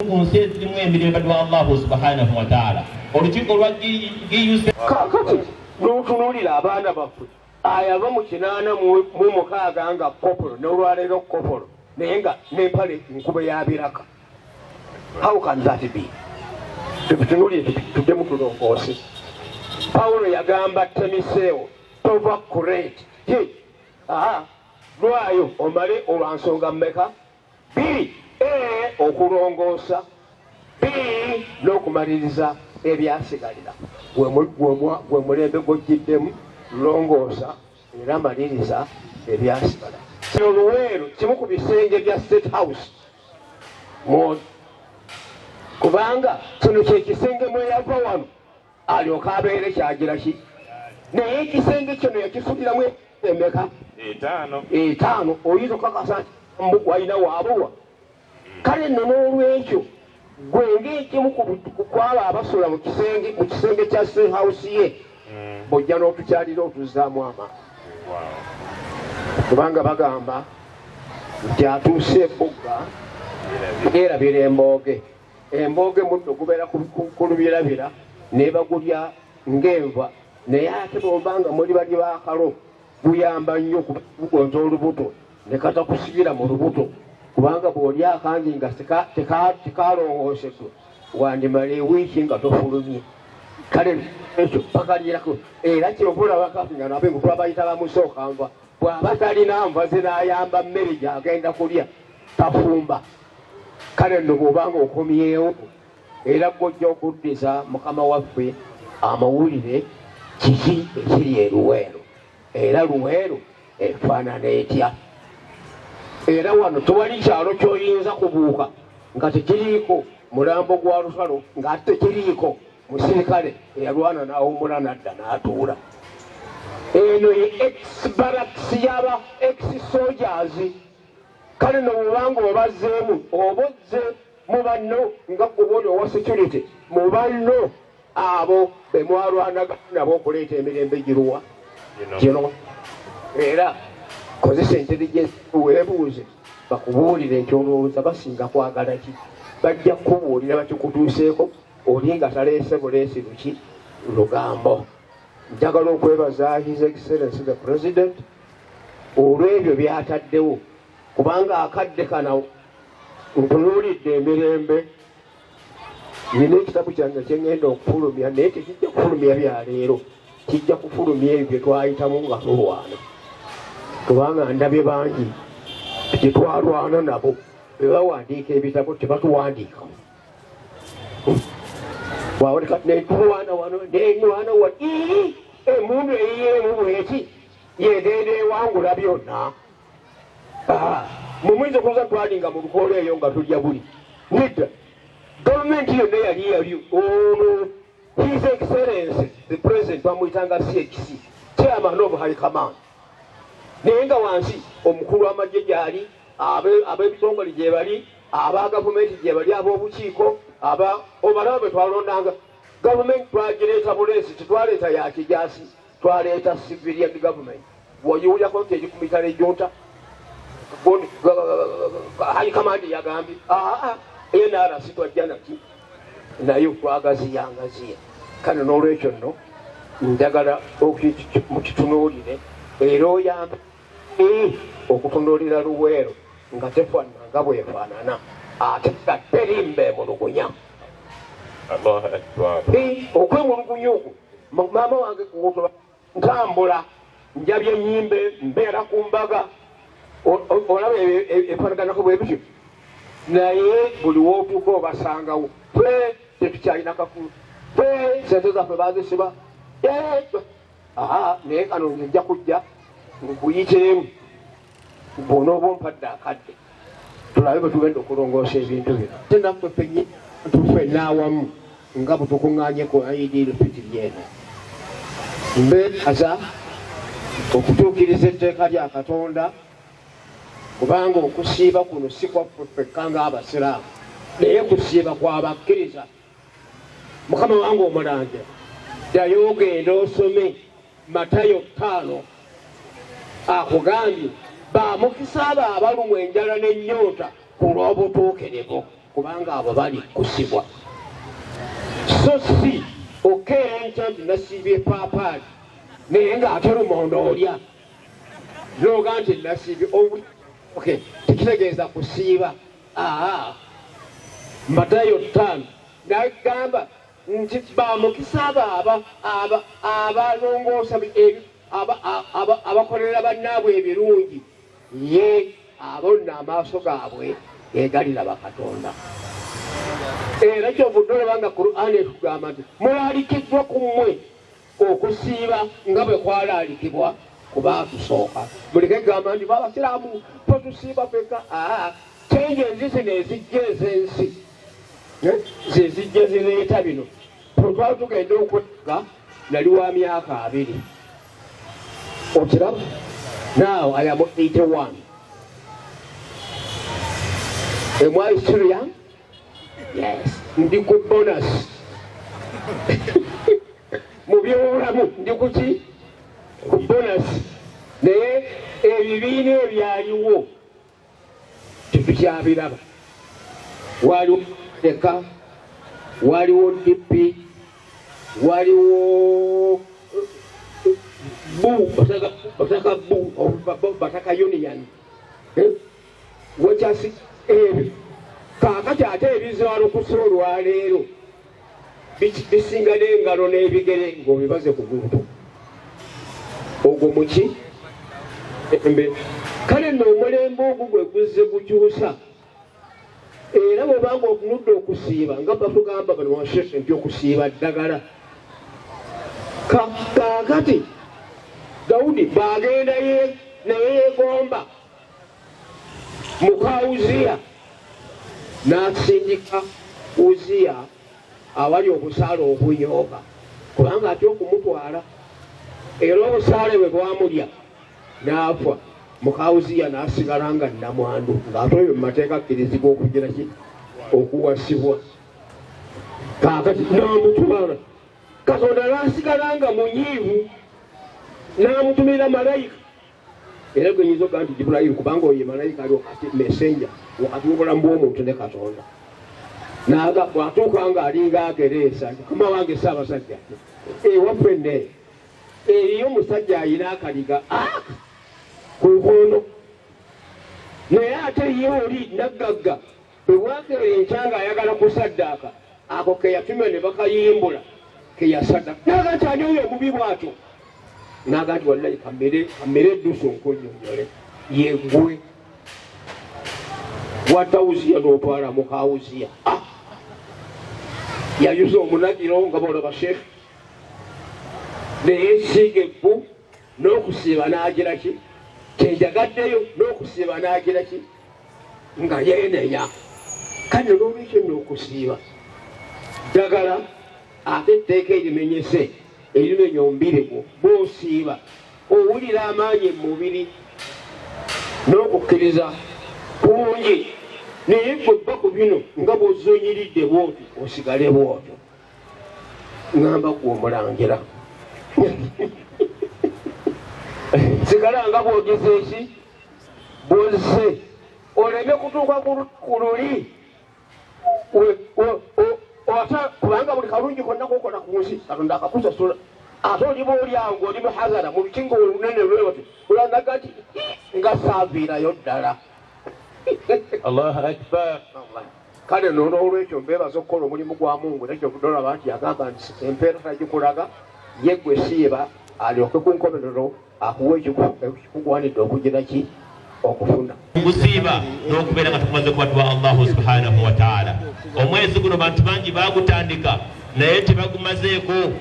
nsi ezirimu emirembe gwa Allahu subhanahu wa ta'ala. Olukiiko lwagiyuse kakati n'otunuulira abaana baffe ayava mu 86 nga kopolo n'olwaleero kopolo naye nga n'empale nkube ya biraka. How can that be? Tutunuulire tuddemu tulongoose. Pawulo yagamba Timoseewo tova kureti lwayo omale olwansonga mmeka 2 okulongoosa 2 n'okumaliriza ebyasigalira. Gwe mulembe gw'ojjiddemu longoosa era maliriza ebyasigala. Kino luweero kimu ku bisenge bya State House kubanga kino kyekisenge mweyava wano alyoka abeere kyagira ki naye ekisenge kino yakisuliramu emeka 5 oyinza okakasa walina waabulwa. Kale nno n'olwekyo gwe ng'ekimu kwaba abasula mu kisenge kya State House ye bojja n'otukyalira otuzzaamu amaanyi kubanga bagamba nti atuuse ebbugga erabira embooge. Embooge muddo gubeera ku lubirabira nebagulya ng'enva naye ate bw'obanga muli bali baakalo guyamba nnyo kugonza olubuto ne katakusibira mu lubuto kubanga bw'oli akangi nga tekalongooseddwa wandimala ewiiki nga tofulumye. Kale ekyo pakalirako era kyobulabakati nga nabe ngukula bayita bamusooka nva bw'aba talina nva zinaayamba mmere gy'agenda kulya tafumba. Kale nno bw'obanga okomyewo era gw'ojja okuddiza mukama waffe amawulire kiki ekiri eruweero era luweero efaanana etya. Era wano tewali kyalo ky'oyinza kubuuka nga tekiriiko mulambo gwa lusalo ng'ate tekiriiko musirikale eyalwana n'awummula nadda n'atuula. Eno ye ex-barracks y'aba ex-soldiers. Kale no bw'obanga obazzeemu obozze mu banno nga gwe oli owa security mu banno abo be mwalwanaga nabo okuleeta emirembe giruwa gino. Era kozesa intelligence weebuuze bakubuulire nti olowooza basinga kwagala ki. Bajja kukubuulira bakikutuuseeko oli nga taleese buleesi luki lugambo. Njagala okwebaza His Excellency the President olw'ebyo by'ataddewo kubanga akadde kana ntunuulidde emirembe. Nina ekitabu kyange kyengenda okufulumya naye tekijja kufulumya byaleero kijja kufulumya ebyo bye twayitamu nga tulwana kubanga ndabye bangi gye twalwana nabo bwe bawandiika ebitabo tebatuwandiikamu. Wawulika netulwana wano nenwana wa emundu eyiyeemu bweki yegenda ewangula byonna. Mumuyinza okuza twalinga mu lukoola eyo nga tulya buli nedda. Gavumenti yonna yali ono His Excellency the President bamuyitanga CHC Chairman of High Command. Naye nga wansi omukulu w'amagye gyali ab'ebitongole gye bali aba gavumenti gye bali ab'obukiiko obalaba bwe twalondanga gavumenti twagireeta buleesi tetwaleeta ya kijaasi twaleeta civilian government. Bw'oyiwulyako nti eri ku mitala ejjunta High Command yagambye NRC twajja naki naye twagaziyangaziya. Kane n'olwekyo nno njagala mukitunuulire era oyambe okutunuulira luweero nga tefaanana nga bwefaanana ate nga terimba emulugunya. Okwemulugunya okwo maama wange ntambula njabye ennyimbe mbeera ku mbaga olaba efaanaganako bwe bityo naye buli wootuuka obasangawo tetukyalina kakulu sente zaffe bazisiba naye kano nja kujja nkuyiteemu bw'onooba ompadde akadde tulabe bwe tugenda okulongoosa ebintu bino tenaffe fenye tufenna awamu nga bwe tukuŋŋaanyeko Eid al-Fitr eno. Mbeebaza okutuukiriza etteeka lya Katonda kubanga okusiiba kuno si kwaffe ffekka ng'Abasiraamu naye kusiiba kw'abakkiriza. Mukama wange omulanja ddayo ogenda osome Matayo 5 akugambye bamukisa abo abalumwa enjala n'ennyonta ku lw'obutuukirivu kubanga abo bali kusibwa. So si okeera enkya nti nasiibye epaapaali naye ng'ate lumondo olya noga nti nasiibye tekitegeeza kusiiba. Matayo 5 nagamba nti bamukisa abalongoosa abakolera bannaabwe ebirungi ye abonna amaaso gaabwe egalira bakatonda. Era kyovudde olabanga Qur'an etugamba nti mulalikiddwa ku mmwe okusiiba nga bwe kwalaalikibwa ku baatusooka. Muleke gamba nti babasiraamu totusiiba feka. Kyenje enzisino ezijja ez'ensi zezijja zireeta bino. Twali tugenda okwega nali wa myaka 2. Okiraba? Now I am 81. Am I still young? Yes. Ndi ku bonus. Mu byobulamu ndi ku ki? Ku bonus. Naye ebibiina ebyaliwo tetukyabiraba. Waliwo Eka, waliwo DP, waliwo Bataka Union. Wakyasi ebyo kaakati ate ebizaala okusola olwaleero bisinga n'engalo n'ebigere ng'obibaze ku muntu ogwo muki embe. Kale nno omulembe ogwo gwe guzze gukyusa. Era bw'obanga okunudde okusiiba nga batugamba bano washeshe nti okusiiba ddagala. Kaakati Dawudi bw'agenda naye yeegomba muka Uziya n'asindika Uziya awali obusaale obunyooka kubanga atya okumutwala. Era obusaale bwe bwamulya n'afa. Muka Uziya n'asigala nga nnamwandu ng'ate oyo mu mateeka akkirizibwa okugira ki okuwasibwa. Kaakati n'amutwala. Katonda n'asigala nga munyiivu n'amutumira malayika. Era gwe nyinza okugaa nti Jibrayiri kubanga oyo ye malayika ali wakati messenger wakati w'obulamu bw'omuntu ne Katonda. Bw'atuuka ng'alinga agereesa nti Mukama wange Ssaabasajja ewaffe nne eriyo omusajja ayina akaliga ku nkono naye ate ye oli naggagga bwe bwakeera enkya ng'ayagala kusaddaaka ako ke yatumya ne bakayimbula ke yasaddaaka naga nti ani oyo omubi bw'atyo naga nti wallahi kammere eddusu nkonnyonnyole yeggwe watta Uziya n'otwala muka Uziya. Yayuza omunagiro nga boolaba sheekh naye siga ebbu n'okusiiba n'agira ki kyenjagaddeyo n'okusiiba n'agira ki nga yeeneya. Kale n'olwekyo n'okusiiba ddagala ate etteeka erimenyese erimenya omubiri gwo bw'osiiba owulira amaanyi mu mubiri n'okukkiriza kungi. Naye gwe bba ku bino nga bw'ozonyiridde bw'oti osigale bw'otyo ngamba gwe omulangira sigala nga bwogeze eki bwozze oleme kutuuka ku luli kubanga buli kalungi konna kokola ku nsi Katonda akakusasula. Ate oliba oli awo ng'oli muhazara mu lukingo olunene lwoti olandaga nti nga saaviirayo ddala. Allahu Akbar. Kale n'olwekyo mbeebaza okukola omulimu gwa Mungu nekyo kudolaba nti yagamba nti empeera tagikulaga ye gwe siiba alyoke ku nkomerero akuwa ekikugwanidde okugira ki okufuna. Gusiiba n'okubeera nga tumaze kubatwa Allahu subhanahu wa ta'ala. Omwezi guno bantu bangi baagutandika naye tebagumazeeko.